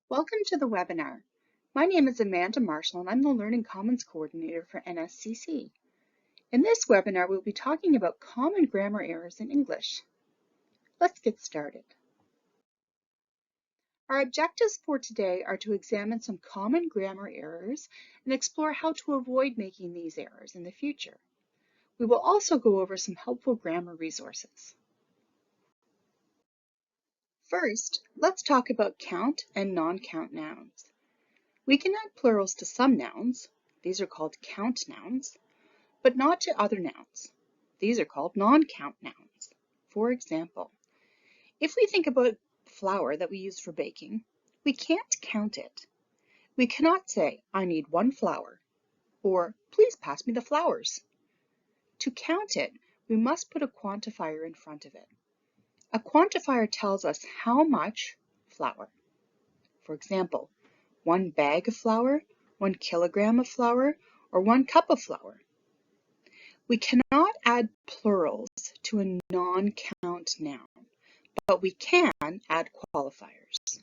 Welcome to the webinar. My name is Amanda Marshall and I'm the Learning Commons Coordinator for NSCC. In this webinar, we'll be talking about common grammar errors in English. Let's get started. Our objectives for today are to examine some common grammar errors and explore how to avoid making these errors in the future. We will also go over some helpful grammar resources. First, let's talk about count and non-count nouns. We can add plurals to some nouns. These are called count nouns, but not to other nouns. These are called non-count nouns. For example, if we think about flour that we use for baking, we can't count it. We cannot say, I need 1 flour, or please pass me the flours. To count it, we must put a quantifier in front of it. A quantifier tells us how much flour. For example, 1 bag of flour, 1 kilogram of flour, or 1 cup of flour. We cannot add plurals to a non-count noun, but we can add qualifiers.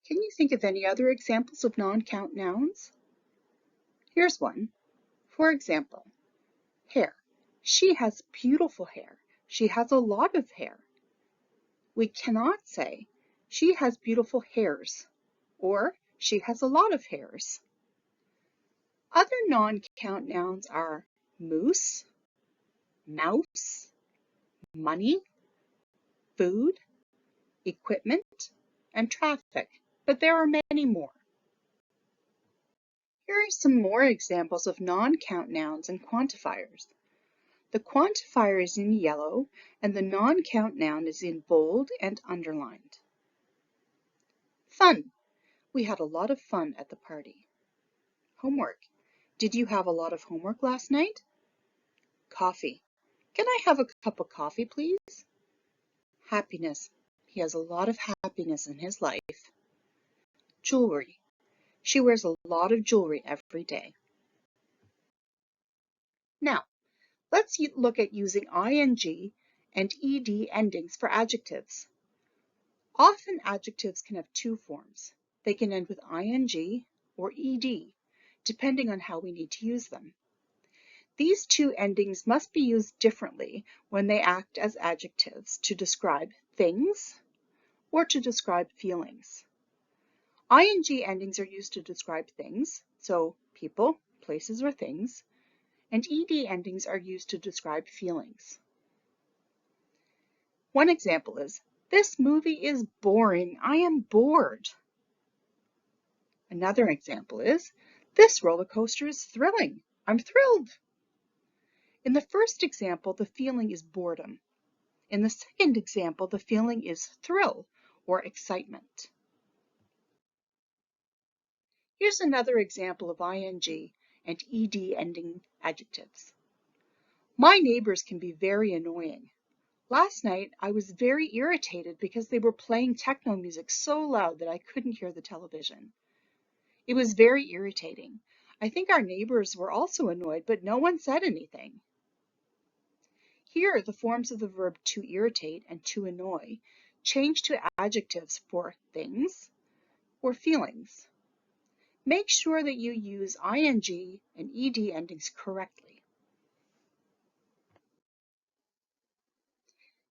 Can you think of any other examples of non-count nouns? Here's one. For example, hair. She has beautiful hair. She has a lot of hair. We cannot say, she has beautiful hairs, or she has a lot of hairs. Other non-count nouns are moose, mouse, money, food, equipment, and traffic, but there are many more. Here are some more examples of non-count nouns and quantifiers. The quantifier is in yellow and the non-count noun is in bold and underlined. Fun. We had a lot of fun at the party. Homework. Did you have a lot of homework last night? Coffee. Can I have a cup of coffee, please? Happiness. He has a lot of happiness in his life. Jewelry. She wears a lot of jewelry every day. Now, let's look at using ing and ed endings for adjectives. Often adjectives can have 2 forms. They can end with ing or ed, depending on how we need to use them. These 2 endings must be used differently when they act as adjectives to describe things or to describe feelings. Ing endings are used to describe things, so people, places, or things, and ed endings are used to describe feelings. One example is, this movie is boring. I am bored. Another example is, this roller coaster is thrilling. I'm thrilled. In the first example, the feeling is boredom. In the second example, the feeling is thrill or excitement. Here's another example of ing and ed ending adjectives. My neighbors can be very annoying. Last night, I was very irritated because they were playing techno music so loud that I couldn't hear the television. It was very irritating. I think our neighbors were also annoyed, but no one said anything. Here, the forms of the verb to irritate and to annoy change to adjectives for things or feelings. Make sure that you use ing and ed endings correctly.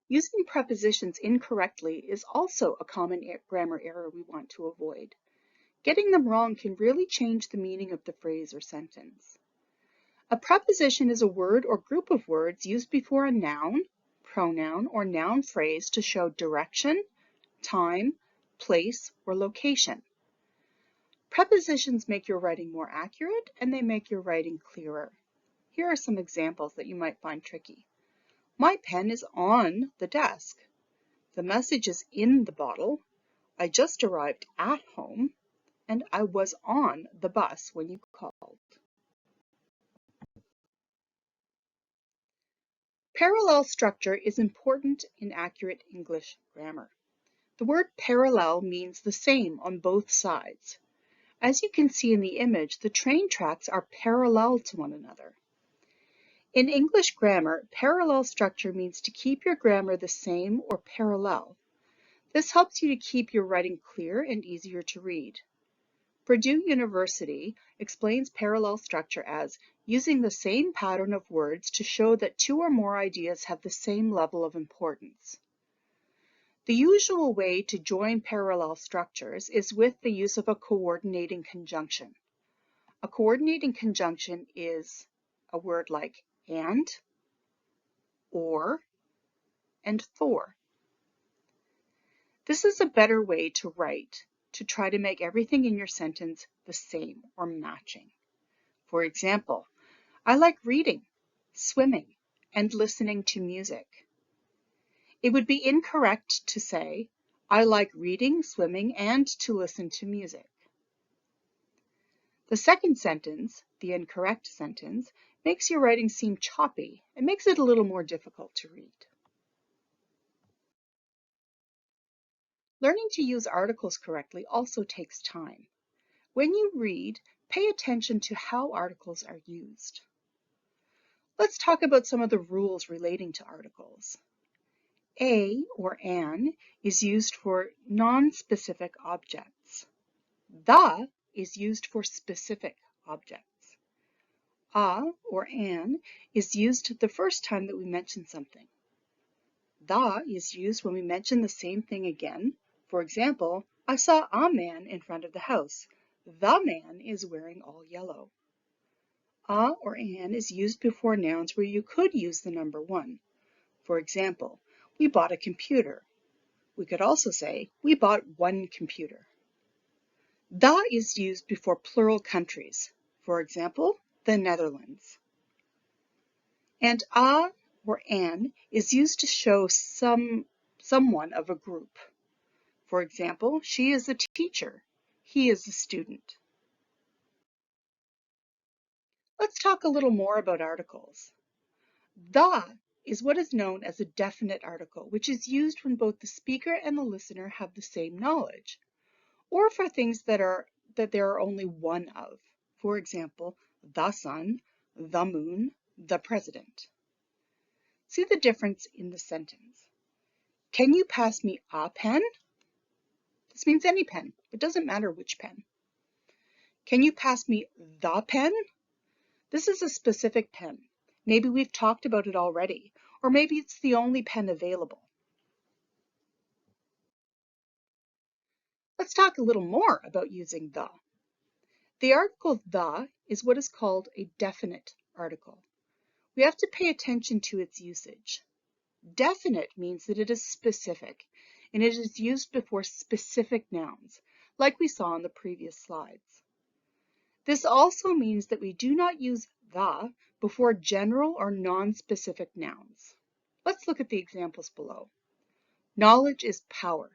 Using prepositions incorrectly is also a common grammar error we want to avoid. Getting them wrong can really change the meaning of the phrase or sentence. A preposition is a word or group of words used before a noun, pronoun, or noun phrase to show direction, time, place, or location. Prepositions make your writing more accurate and they make your writing clearer. Here are some examples that you might find tricky. My pen is on the desk. The message is in the bottle. I just arrived at home. And I was on the bus when you called. Parallel structure is important in accurate English grammar. The word parallel means the same on both sides. As you can see in the image, the train tracks are parallel to one another. In English grammar, parallel structure means to keep your grammar the same or parallel. This helps you to keep your writing clear and easier to read. Purdue University explains parallel structure as using the same pattern of words to show that two or more ideas have the same level of importance. The usual way to join parallel structures is with the use of a coordinating conjunction. A coordinating conjunction is a word like and, or, and for. This is a better way to write, to try to make everything in your sentence the same or matching. For example, I like reading, swimming, and listening to music. It would be incorrect to say, I like reading, swimming, and to listen to music. The second sentence, the incorrect sentence, makes your writing seem choppy and makes it a little more difficult to read. Learning to use articles correctly also takes time. When you read, pay attention to how articles are used. Let's talk about some of the rules relating to articles. A or an is used for non-specific objects. The is used for specific objects. A or an is used the first time that we mention something. The is used when we mention the same thing again. For example, I saw a man in front of the house. The man is wearing all yellow. A or an is used before nouns where you could use the number one. For example, we bought a computer. We could also say, we bought one computer. The is used before plural countries. For example, the Netherlands. And a or an is used to show someone of a group. For example, she is a teacher. He is a student. Let's talk a little more about articles. The is what is known as a definite article, which is used when both the speaker and the listener have the same knowledge, or for things that there are only one of. For example, the sun, the moon, the president. See the difference in the sentence. Can you pass me a pen? This means any pen. It doesn't matter which pen. Can you pass me the pen? This is a specific pen. Maybe we've talked about it already, or maybe it's the only pen available. Let's talk a little more about using the. The article the is what is called a definite article. We have to pay attention to its usage. Definite means that it is specific, and it is used before specific nouns, like we saw on the previous slides. This also means that we do not use the before general or non-specific nouns. Let's look at the examples below. Knowledge is power.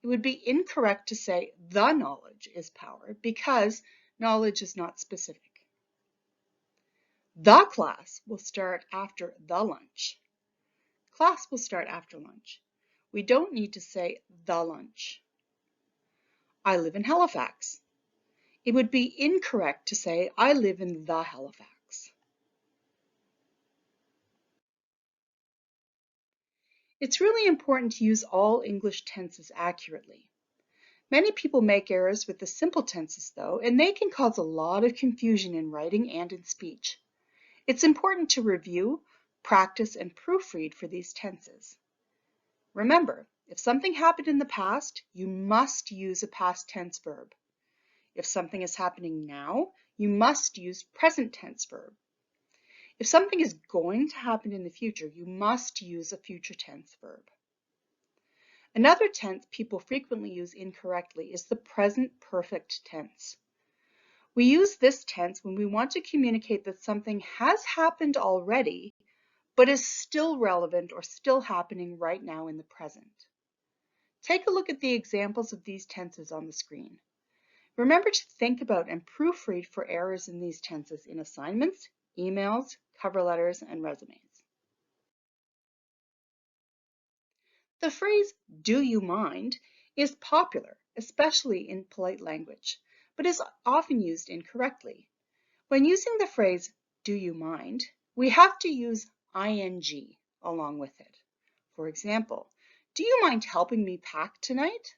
It would be incorrect to say the knowledge is power because knowledge is not specific. The class will start after the lunch. Class will start after lunch. We don't need to say the lunch. I live in Halifax. It would be incorrect to say I live in the Halifax. It's really important to use all English tenses accurately. Many people make errors with the simple tenses though, and they can cause a lot of confusion in writing and in speech. It's important to review, practice, and proofread for these tenses. Remember, if something happened in the past, you must use a past tense verb. If something is happening now, you must use present tense verb. If something is going to happen in the future, you must use a future tense verb. Another tense people frequently use incorrectly is the present perfect tense. We use this tense when we want to communicate that something has happened already, but is still relevant or still happening right now in the present. Take a look at the examples of these tenses on the screen. Remember to think about and proofread for errors in these tenses in assignments, emails, cover letters, and resumes. The phrase, "do you mind?" is popular, especially in polite language, but is often used incorrectly. When using the phrase, "do you mind?" we have to use ing along with it. For example, Do you mind helping me pack tonight?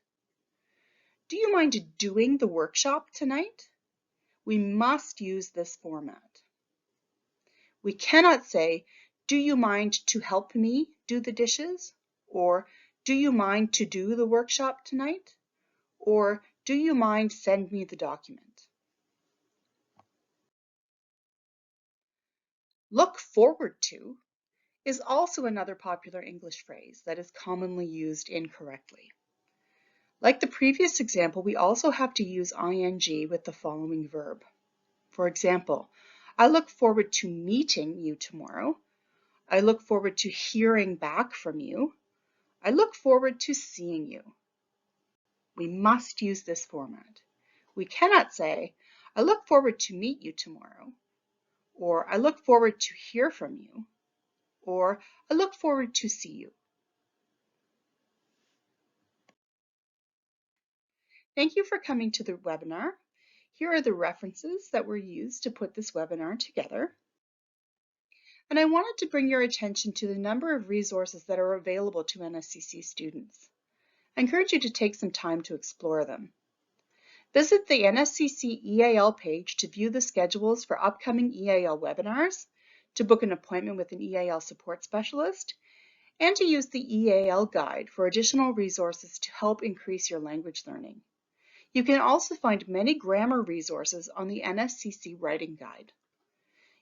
Do you mind doing the workshop tonight? We must use this format. We cannot say, do you mind to help me do the dishes? Or do you mind to do the workshop tonight? Or do you mind send me the document? Look forward to is also another popular English phrase that is commonly used incorrectly. Like the previous example, we also have to use ing with the following verb. For example, I look forward to meeting you tomorrow. I look forward to hearing back from you. I look forward to seeing you. We must use this format. We cannot say, I look forward to meet you tomorrow, or I look forward to hear from you, or I look forward to see you. Thank you for coming to the webinar. Here are the references that were used to put this webinar together. And I wanted to bring your attention to the number of resources that are available to NSCC students. I encourage you to take some time to explore them. Visit the NSCC EAL page to view the schedules for upcoming EAL webinars, to book an appointment with an EAL support specialist, and to use the EAL guide for additional resources to help increase your language learning. You can also find many grammar resources on the NSCC Writing Guide.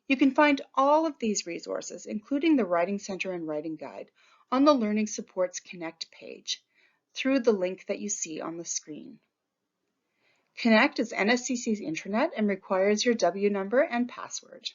You can find all of these resources, including the Writing Center and Writing Guide, on the Learning Supports Connect page through the link that you see on the screen. Connect is NSCC's intranet and requires your W number and password.